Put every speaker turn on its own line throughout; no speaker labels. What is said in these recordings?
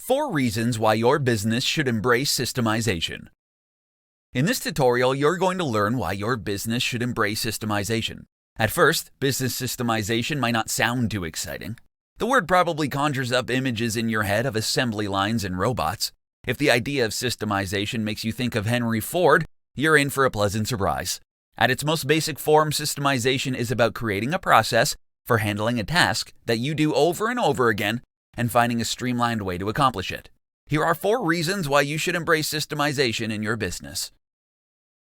4 reasons why your business should embrace systemization. In this tutorial, you're going to learn why your business should embrace systemization. At first, business systemization might not sound too exciting. The word probably conjures up images in your head of assembly lines and robots. If the idea of systemization makes you think of Henry Ford, you're in for a pleasant surprise. At its most basic form, systemization is about creating a process for handling a task that you do over and over again and finding a streamlined way to accomplish it. Here are 4 reasons why you should embrace systemization in your business.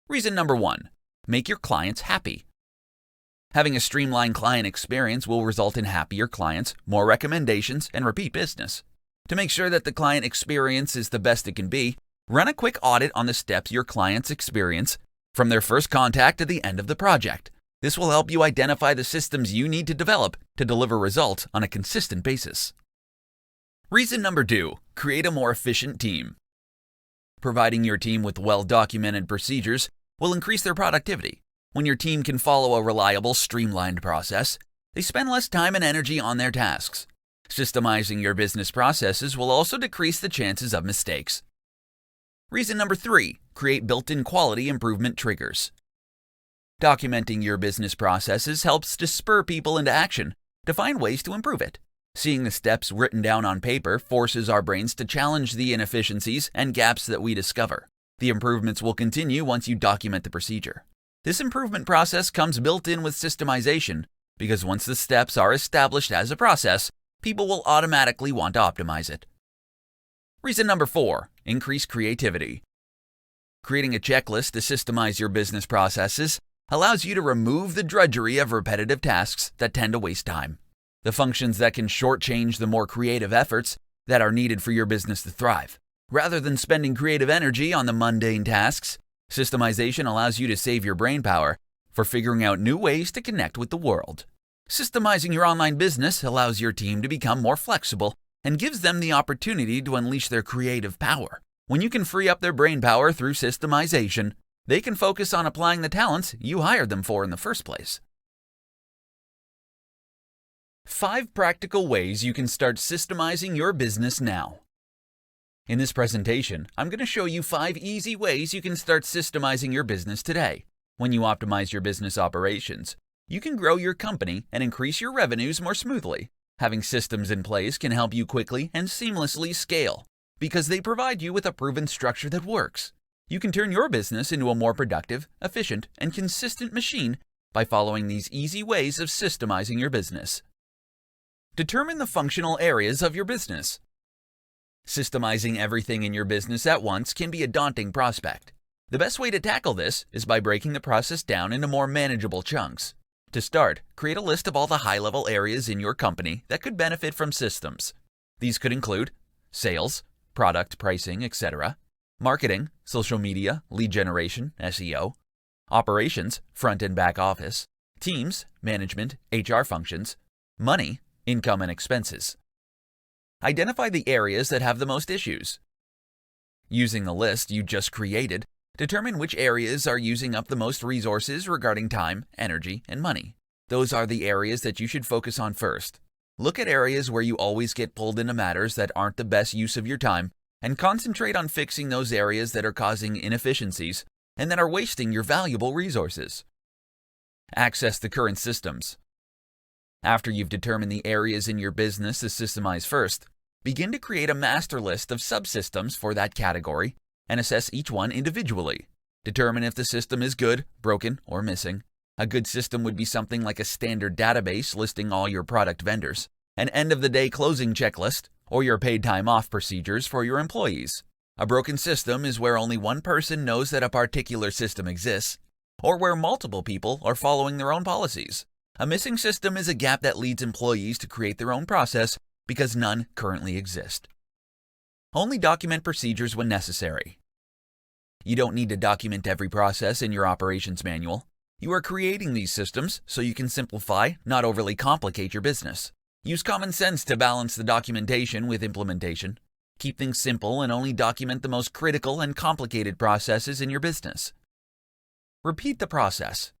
Reason number 1, make your clients happy. Having a streamlined client experience will result in happier clients, more recommendations, and repeat business. To make sure that the client experience is the best it can be, run a quick audit on the steps your clients experience from their first contact to the end of the project. This will help you identify the systems you need to develop to deliver results on a consistent basis. Reason number 2, create a more efficient team. Providing your team with well-documented procedures will increase their productivity. When your team can follow a reliable, streamlined process, they spend less time and energy on their tasks. Systemizing your business processes will also decrease the chances of mistakes. Reason number 3, create built-in quality improvement triggers. Documenting your business processes helps to spur people into action to find ways to improve it. Seeing the steps written down on paper forces our brains to challenge the inefficiencies and gaps that we discover. The improvements will continue once you document the procedure. This improvement process comes built in with systemization because once the steps are established as a process, people will automatically want to optimize it. Reason number 4, increase creativity. Creating a checklist to systemize your business processes allows you to remove the drudgery of repetitive tasks that tend to waste time. The functions that can shortchange the more creative efforts that are needed for your business to thrive. Rather than spending creative energy on the mundane tasks, systemization allows you to save your brain power for figuring out new ways to connect with the world. Systemizing your online business allows your team to become more flexible and gives them the opportunity to unleash their creative power. When you can free up their brain power through systemization, they can focus on applying the talents you hired them for in the first place. 5 practical ways you can start systemizing your business now. In this presentation, I'm going to show you 5 easy ways you can start systemizing your business today. When you optimize your business operations, you can grow your company and increase your revenues more smoothly. Having systems in place can help you quickly and seamlessly scale because they provide you with a proven structure that works. You can turn your business into a more productive, efficient, and consistent machine by following these easy ways of systemizing your business. Determine the functional areas of your business. Systemizing everything in your business at once can be a daunting prospect. The best way to tackle this is by breaking the process down into more manageable chunks. To start, create a list of all the high-level areas in your company that could benefit from systems. These could include sales, product pricing, etc., marketing, social media, lead generation, SEO, operations, front and back office, teams, management, HR functions, money, income and expenses. Identify the areas that have the most issues. Using the list you just created, determine which areas are using up the most resources regarding time, energy, and money. Those are the areas that you should focus on first. Look at areas where you always get pulled into matters that aren't the best use of your time and concentrate on fixing those areas that are causing inefficiencies and that are wasting your valuable resources. Access the current systems. After you've determined the areas in your business to systemize first, begin to create a master list of subsystems for that category and assess each one individually. Determine if the system is good, broken, or missing. A good system would be something like a standard database listing all your product vendors, an end-of-the-day closing checklist, or your paid time off procedures for your employees. A broken system is where only one person knows that a particular system exists, or where multiple people are following their own policies. A missing system is a gap that leads employees to create their own process because none currently exist. Only document procedures when necessary. You don't need to document every process in your operations manual. You are creating these systems so you can simplify, not overly complicate your business. Use common sense to balance the documentation with implementation. Keep things simple and only document the most critical and complicated processes in your business. Repeat the process.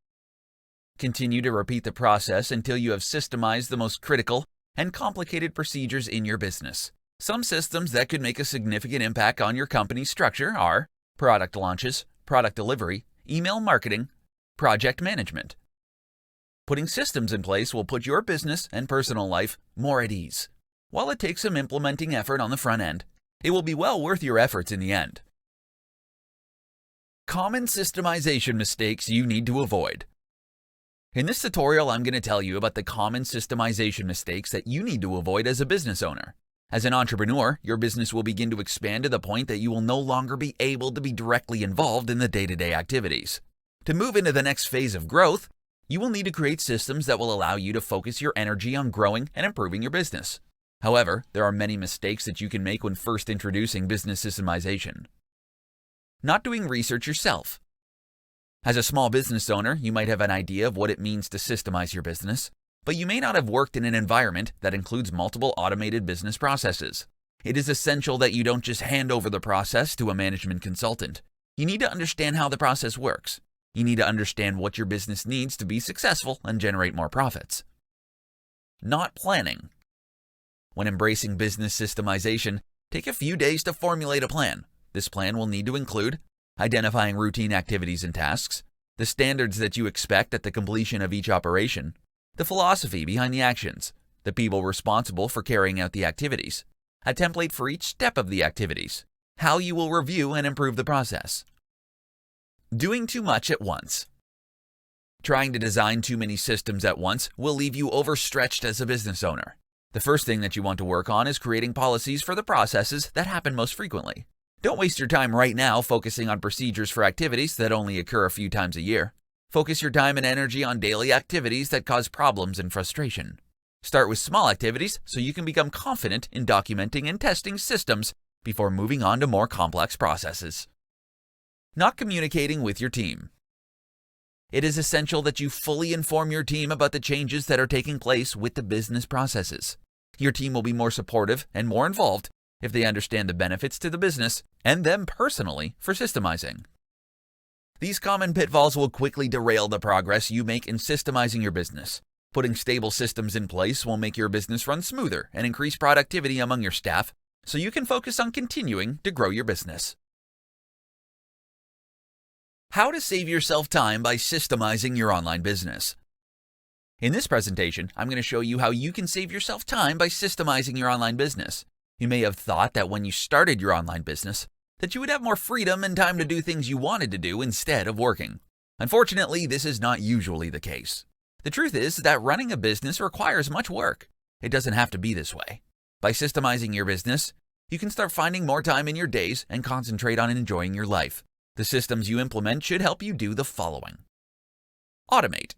Continue to repeat the process until you have systemized the most critical and complicated procedures in your business. Some systems that could make a significant impact on your company's structure are product launches, product delivery, email marketing, project management. Putting systems in place will put your business and personal life more at ease. While it takes some implementing effort on the front end, it will be well worth your efforts in the end. Common systemization mistakes you need to avoid. In this tutorial, I'm going to tell you about the common systemization mistakes that you need to avoid as a business owner. As an entrepreneur, your business will begin to expand to the point that you will no longer be able to be directly involved in the day-to-day activities. To move into the next phase of growth, you will need to create systems that will allow you to focus your energy on growing and improving your business. However, there are many mistakes that you can make when first introducing business systemization. Not doing research yourself. As a small business owner, you might have an idea of what it means to systemize your business, but you may not have worked in an environment that includes multiple automated business processes. It is essential that you don't just hand over the process to a management consultant. You need to understand how the process works. You need to understand what your business needs to be successful and generate more profits. Not planning. When embracing business systemization, take a few days to formulate a plan. This plan will need to include identifying routine activities and tasks, the standards that you expect at the completion of each operation, the philosophy behind the actions, the people responsible for carrying out the activities, a template for each step of the activities, how you will review and improve the process. Doing too much at once. Trying to design too many systems at once will leave you overstretched as a business owner. The first thing that you want to work on is creating policies for the processes that happen most frequently. Don't waste your time right now focusing on procedures for activities that only occur a few times a year. Focus your time and energy on daily activities that cause problems and frustration. Start with small activities so you can become confident in documenting and testing systems before moving on to more complex processes. Not communicating with your team. It is essential that you fully inform your team about the changes that are taking place with the business processes. Your team will be more supportive and more involved if they understand the benefits to the business and them personally for systemizing. These common pitfalls will quickly derail the progress you make in systemizing your business. Putting stable systems in place will make your business run smoother and increase productivity among your staff so you can focus on continuing to grow your business. How to save yourself time by systemizing your online business. In this presentation, I'm going to show you how you can save yourself time by systemizing your online business. You may have thought that when you started your online business, that you would have more freedom and time to do things you wanted to do instead of working. Unfortunately, this is not usually the case. The truth is that running a business requires much work. It doesn't have to be this way. By systemizing your business, you can start finding more time in your days and concentrate on enjoying your life. The systems you implement should help you do the following. Automate.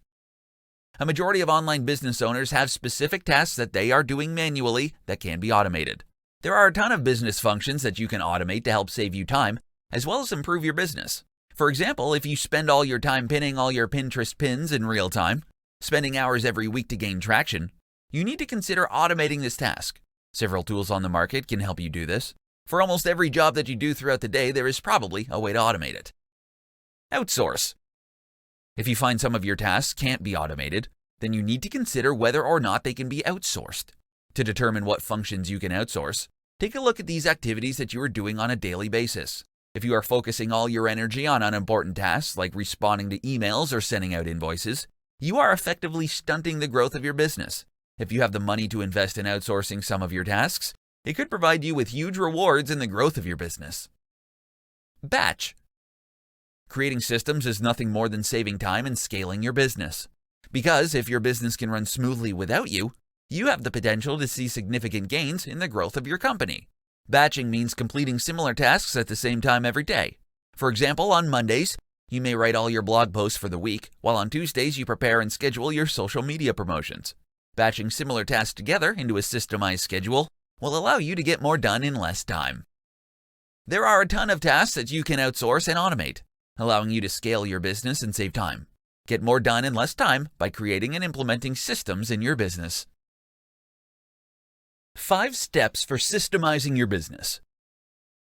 A majority of online business owners have specific tasks that they are doing manually that can be automated. There are a ton of business functions that you can automate to help save you time, as well as improve your business. For example, if you spend all your time pinning all your Pinterest pins in real time, spending hours every week to gain traction, you need to consider automating this task. Several tools on the market can help you do this. For almost every job that you do throughout the day, there is probably a way to automate it. Outsource. If you find some of your tasks can't be automated, then you need to consider whether or not they can be outsourced. To determine what functions you can outsource, take a look at these activities that you are doing on a daily basis. If you are focusing all your energy on unimportant tasks like responding to emails or sending out invoices, you are effectively stunting the growth of your business. If you have the money to invest in outsourcing some of your tasks, it could provide you with huge rewards in the growth of your business. Batch. Creating systems is nothing more than saving time and scaling your business. Because if your business can run smoothly without you, you have the potential to see significant gains in the growth of your company. Batching means completing similar tasks at the same time every day. For example, on Mondays, you may write all your blog posts for the week, while on Tuesdays you prepare and schedule your social media promotions. Batching similar tasks together into a systemized schedule will allow you to get more done in less time. There are a ton of tasks that you can outsource and automate, allowing you to scale your business and save time. Get more done in less time by creating and implementing systems in your business. 5 steps for systemizing your business.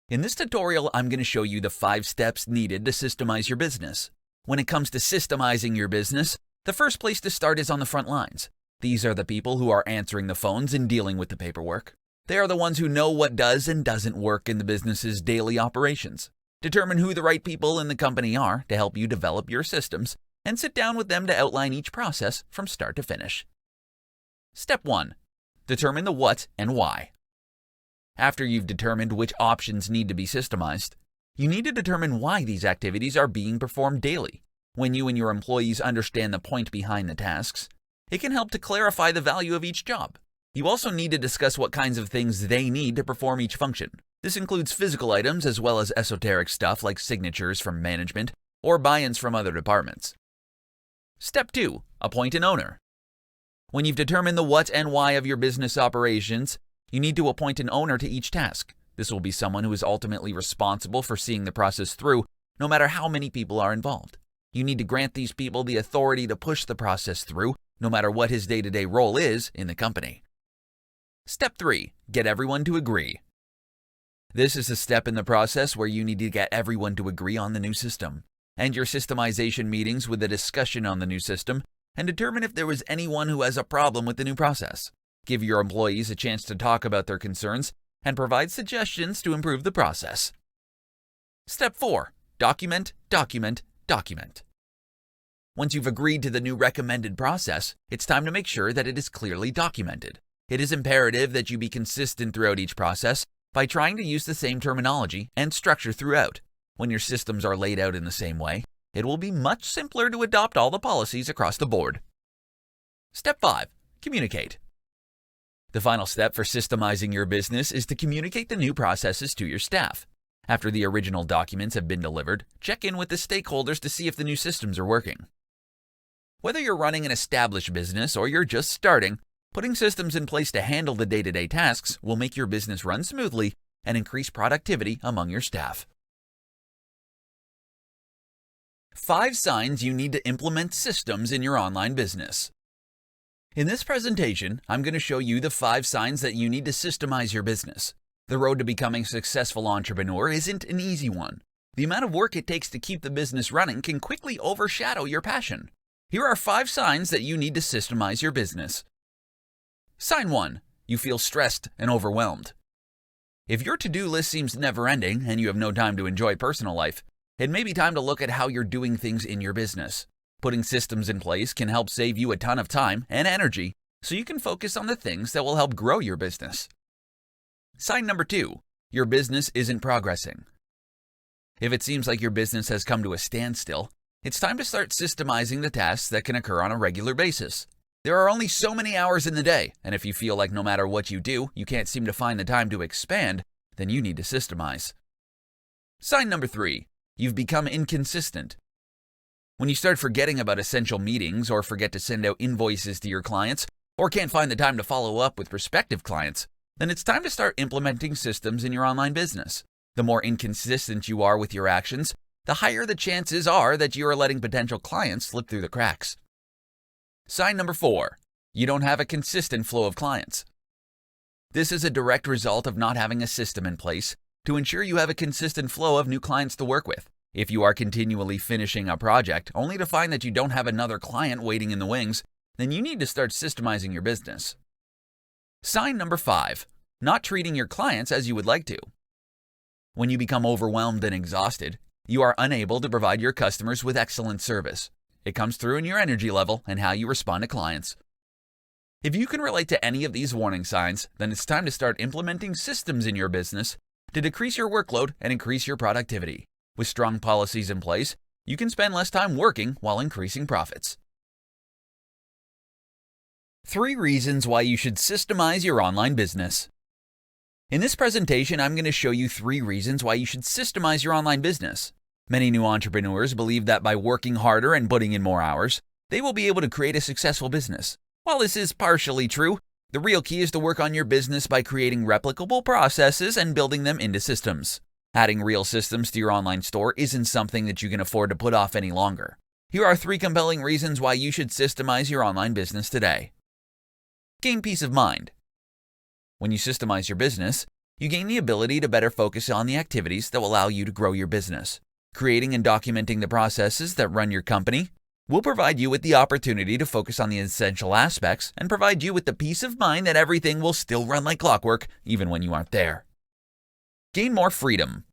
In this tutorial, I'm going to show you the 5 steps needed to systemize your business. When it comes to systemizing your business, the first place to start is on the front lines. These are the people who are answering the phones and dealing with the paperwork. They are the ones who know what does and doesn't work in the business's daily operations. Determine who the right people in the company are to help you develop your systems, and sit down with them to outline each process from start to finish. Step 1. Determine the what and why. After you've determined which options need to be systemized, you need to determine why these activities are being performed daily. When you and your employees understand the point behind the tasks, it can help to clarify the value of each job. You also need to discuss what kinds of things they need to perform each function. This includes physical items as well as esoteric stuff like signatures from management or buy-ins from other departments. Step 2. Appoint an owner. When you've determined the what and why of your business operations, you need to appoint an owner to each task. This will be someone who is ultimately responsible for seeing the process through, no matter how many people are involved. You need to grant these people the authority to push the process through, no matter what his day-to-day role is in the company. Step 3. Get everyone to agree. This is a step in the process where you need to get everyone to agree on the new system. End your systemization meetings with a discussion on the new system and determine if there was anyone who has a problem with the new process. Give your employees a chance to talk about their concerns and provide suggestions to improve the process. Step 4. Document, document, document. Once you've agreed to the new recommended process, it's time to make sure that it is clearly documented. It is imperative that you be consistent throughout each process by trying to use the same terminology and structure throughout. When your systems are laid out in the same way, it will be much simpler to adopt all the policies across the board. Step 5. Communicate. The final step for systemizing your business is to communicate the new processes to your staff. After the original documents have been delivered, check in with the stakeholders to see if the new systems are working. Whether you're running an established business or you're just starting, putting systems in place to handle the day-to-day tasks will make your business run smoothly and increase productivity among your staff. 5 signs you need to implement systems in your online business. In this presentation, I'm going to show you the 5 signs that you need to systemize your business. The road to becoming a successful entrepreneur isn't an easy one. The amount of work it takes to keep the business running can quickly overshadow your passion. Here are 5 signs that you need to systemize your business. Sign 1. You feel stressed and overwhelmed. If your to-do list seems never-ending and you have no time to enjoy personal life, it may be time to look at how you're doing things in your business. Putting systems in place can help save you a ton of time and energy so you can focus on the things that will help grow your business. Sign number 2. Your business isn't progressing. If it seems like your business has come to a standstill, it's time to start systemizing the tasks that can occur on a regular basis. There are only so many hours in the day, and if you feel like no matter what you do, you can't seem to find the time to expand, then you need to systemize. Sign number 3. You've become inconsistent. When you start forgetting about essential meetings or forget to send out invoices to your clients or can't find the time to follow up with prospective clients, then it's time to start implementing systems in your online business. The more inconsistent you are with your actions, the higher the chances are that you are letting potential clients slip through the cracks. Sign number 4. You don't have a consistent flow of clients. This is a direct result of not having a system in place to ensure you have a consistent flow of new clients to work with. If you are continually finishing a project only to find that you don't have another client waiting in the wings, then you need to start systemizing your business. Sign number 5. Not treating your clients as you would like to. When you become overwhelmed and exhausted, you are unable to provide your customers with excellent service. It comes through in your energy level and how you respond to clients. If you can relate to any of these warning signs, then it's time to start implementing systems in your business to decrease your workload and increase your productivity. With strong policies in place, you can spend less time working while increasing profits. 3 reasons why you should systemize your online business. In this presentation, I'm going to show you 3 reasons why you should systemize your online business. Many new entrepreneurs believe that by working harder and putting in more hours, they will be able to create a successful business. While this is partially true, the real key is to work on your business by creating replicable processes and building them into systems. Adding real systems to your online store isn't something that you can afford to put off any longer. Here are 3 compelling reasons why you should systemize your online business today. Gain peace of mind. When you systemize your business, you gain the ability to better focus on the activities that will allow you to grow your business. Creating and documenting the processes that run your company We'll provide you with the opportunity to focus on the essential aspects and provide you with the peace of mind that everything will still run like clockwork even when you aren't there. Gain more freedom.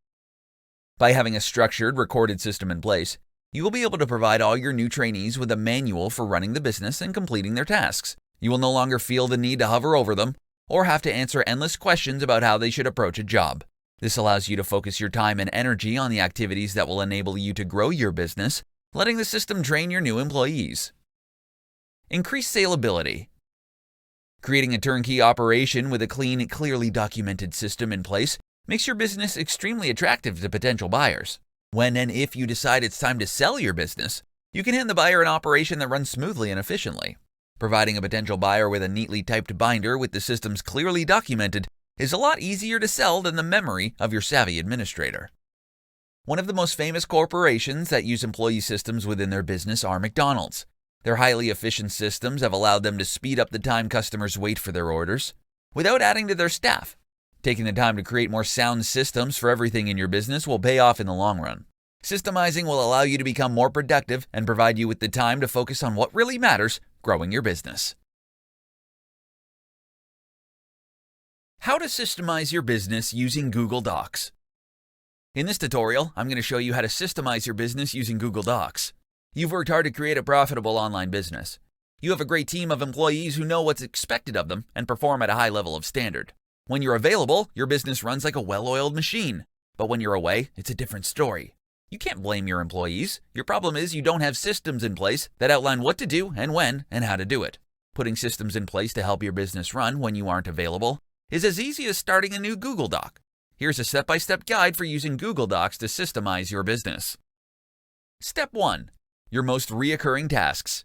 By having a structured, recorded system in place, you will be able to provide all your new trainees with a manual for running the business and completing their tasks. You will no longer feel the need to hover over them or have to answer endless questions about how they should approach a job. This allows you to focus your time and energy on the activities that will enable you to grow your business, letting the system train your new employees. Increase salability. Creating a turnkey operation with a clean, clearly documented system in place makes your business extremely attractive to potential buyers. When and if you decide it's time to sell your business, you can hand the buyer an operation that runs smoothly and efficiently. Providing a potential buyer with a neatly typed binder with the systems clearly documented is a lot easier to sell than the memory of your savvy administrator. One of the most famous corporations that use employee systems within their business are McDonald's. Their highly efficient systems have allowed them to speed up the time customers wait for their orders without adding to their staff. Taking the time to create more sound systems for everything in your business will pay off in the long run. Systemizing will allow you to become more productive and provide you with the time to focus on what really matters, growing your business. How to systemize your business using Google Docs. In this tutorial, I'm going to show you how to systemize your business using Google Docs. You've worked hard to create a profitable online business. You have a great team of employees who know what's expected of them and perform at a high level of standard. When you're available, your business runs like a well-oiled machine. But when you're away, it's a different story. You can't blame your employees. Your problem is you don't have systems in place that outline what to do and when and how to do it. Putting systems in place to help your business run when you aren't available is as easy as starting a new Google Doc. Here's a step-by-step guide for using Google Docs to systemize your business. Step 1. Your most reoccurring tasks.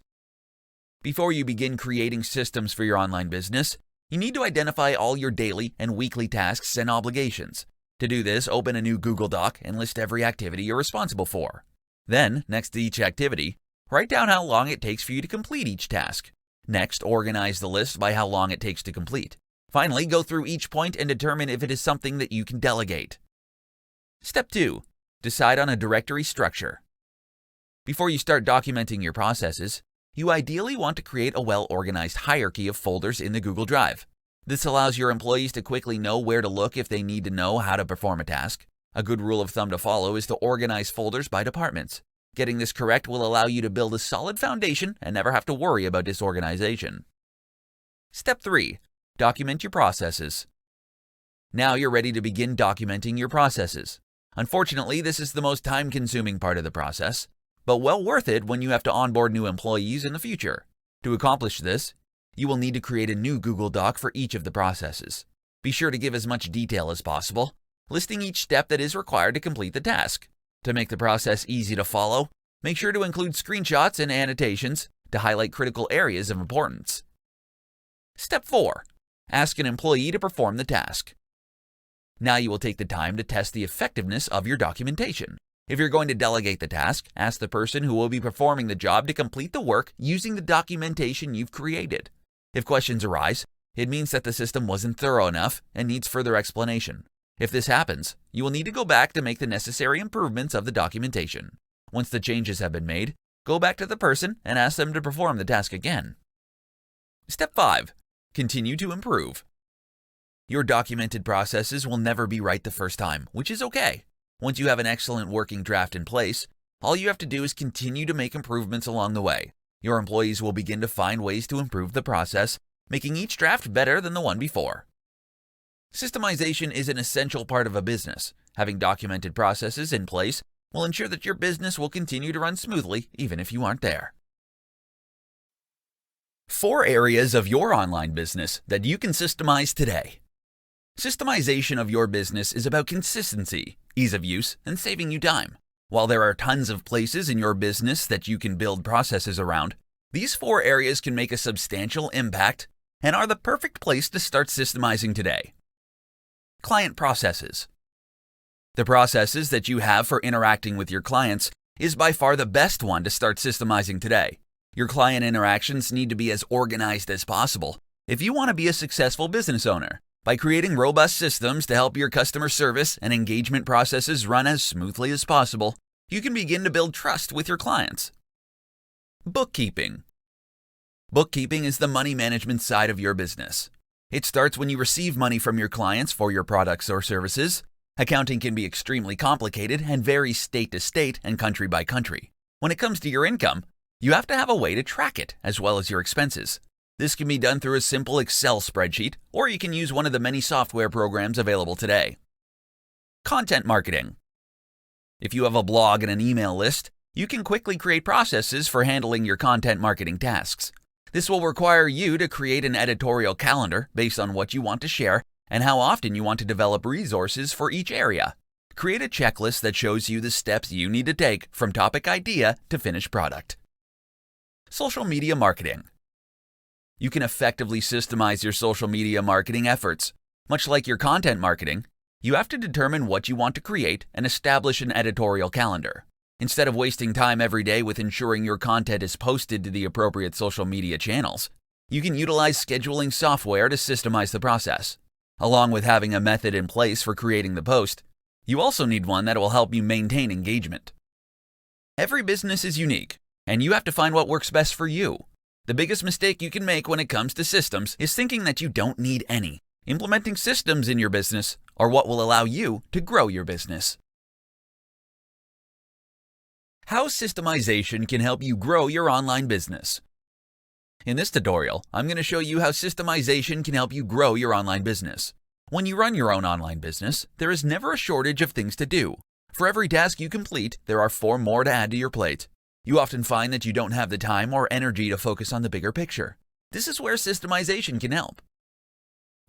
Before you begin creating systems for your online business, you need to identify all your daily and weekly tasks and obligations. To do this, open a new Google Doc and list every activity you're responsible for. Then, next to each activity, write down how long it takes for you to complete each task. Next, organize the list by how long it takes to complete. Finally, go through each point and determine if it is something that you can delegate. Step 2. Decide on a directory structure. Before you start documenting your processes, you ideally want to create a well-organized hierarchy of folders in the Google Drive. This allows your employees to quickly know where to look if they need to know how to perform a task. A good rule of thumb to follow is to organize folders by departments. Getting this correct will allow you to build a solid foundation and never have to worry about disorganization. Step 3. Document your processes. Now you're ready to begin documenting your processes. Unfortunately, this is the most time-consuming part of the process, but well worth it when you have to onboard new employees in the future. To accomplish this, you will need to create a new Google Doc for each of the processes. Be sure to give as much detail as possible, listing each step that is required to complete the task. To make the process easy to follow, make sure to include screenshots and annotations to highlight critical areas of importance. Step 4. Ask an employee to perform the task. Now you will take the time to test the effectiveness of your documentation. If you're going to delegate the task, ask the person who will be performing the job to complete the work using the documentation you've created. If questions arise, it means that the system wasn't thorough enough and needs further explanation. If this happens, you will need to go back to make the necessary improvements of the documentation. Once the changes have been made, go back to the person and ask them to perform the task again. Step 5. Continue to improve. Your documented processes will never be right the first time, which is okay. Once you have an excellent working draft in place, all you have to do is continue to make improvements along the way. Your employees will begin to find ways to improve the process, making each draft better than the one before. Systemization is an essential part of a business. Having documented processes in place will ensure that your business will continue to run smoothly even if you aren't there. 4 areas of your online business that you can systemize today. Systemization of your business is about consistency, ease of use, and saving you time. While there are tons of places in your business that you can build processes around, these 4 areas can make a substantial impact and are the perfect place to start systemizing today. Client processes. The processes that you have for interacting with your clients is by far the best one to start systemizing today. Your client interactions need to be as organized as possible if you want to be a successful business owner. By creating robust systems to help your customer service and engagement processes run as smoothly as possible, you can begin to build trust with your clients. Bookkeeping. Bookkeeping is the money management side of your business. It starts when you receive money from your clients for your products or services. Accounting can be extremely complicated and vary state to state and country by country. When it comes to your income, you have to have a way to track it as well as your expenses. This can be done through a simple Excel spreadsheet, or you can use one of the many software programs available today. Content marketing. If you have a blog and an email list, you can quickly create processes for handling your content marketing tasks. This will require you to create an editorial calendar based on what you want to share and how often you want to develop resources for each area. Create a checklist that shows you the steps you need to take from topic idea to finished product. Social media marketing. You can effectively systemize your social media marketing efforts. Much like your content marketing, you have to determine what you want to create and establish an editorial calendar. Instead of wasting time every day with ensuring your content is posted to the appropriate social media channels, you can utilize scheduling software to systemize the process. Along with having a method in place for creating the post, you also need one that will help you maintain engagement. Every business is unique, and you have to find what works best for you. The biggest mistake you can make when it comes to systems is thinking that you don't need any. Implementing systems in your business are what will allow you to grow your business. How systemization can help you grow your online business. In this tutorial, I'm going to show you how systemization can help you grow your online business. When you run your own online business, there is never a shortage of things to do. For every task you complete, there are 4 more to add to your plate. You often find that you don't have the time or energy to focus on the bigger picture. This is where systemization can help.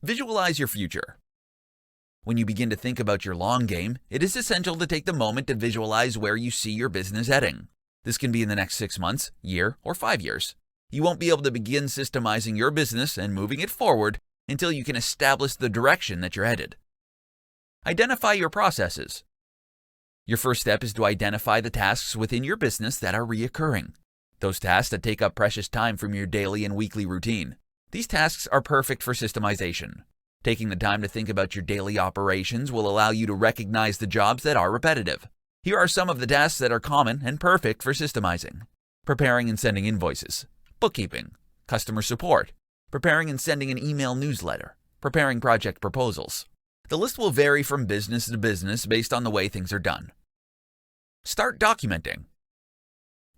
Visualize your future. When you begin to think about your long game, it is essential to take the moment to visualize where you see your business heading. This can be in the next 6 months, year, or 5 years. You won't be able to begin systemizing your business and moving it forward until you can establish the direction that you're headed. Identify your processes. Your first step is to identify the tasks within your business that are reoccurring. Those tasks that take up precious time from your daily and weekly routine. These tasks are perfect for systemization. Taking the time to think about your daily operations will allow you to recognize the jobs that are repetitive. Here are some of the tasks that are common and perfect for systemizing. Preparing and sending invoices, bookkeeping, customer support, preparing and sending an email newsletter, preparing project proposals. The list will vary from business to business based on the way things are done. Start documenting.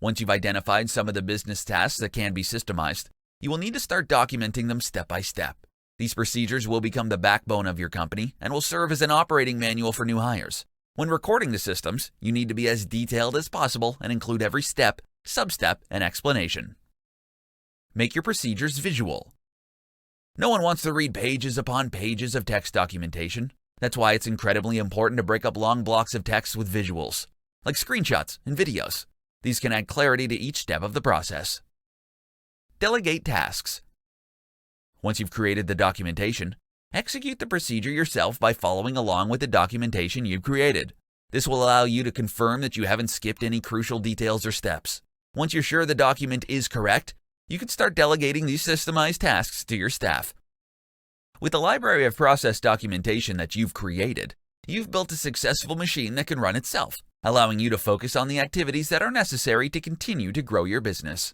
Once you've identified some of the business tasks that can be systemized, you will need to start documenting them step by step. These procedures will become the backbone of your company and will serve as an operating manual for new hires. When recording the systems, you need to be as detailed as possible and include every step, sub-step, and explanation. Make your procedures visual. No one wants to read pages upon pages of text documentation. That's why it's incredibly important to break up long blocks of text with visuals, like screenshots and videos. These can add clarity to each step of the process. Delegate tasks. Once you've created the documentation, execute the procedure yourself by following along with the documentation you've created. This will allow you to confirm that you haven't skipped any crucial details or steps. Once you're sure the document is correct, you can start delegating these systemized tasks to your staff. With the library of process documentation that you've created, you've built a successful machine that can run itself, allowing you to focus on the activities that are necessary to continue to grow your business.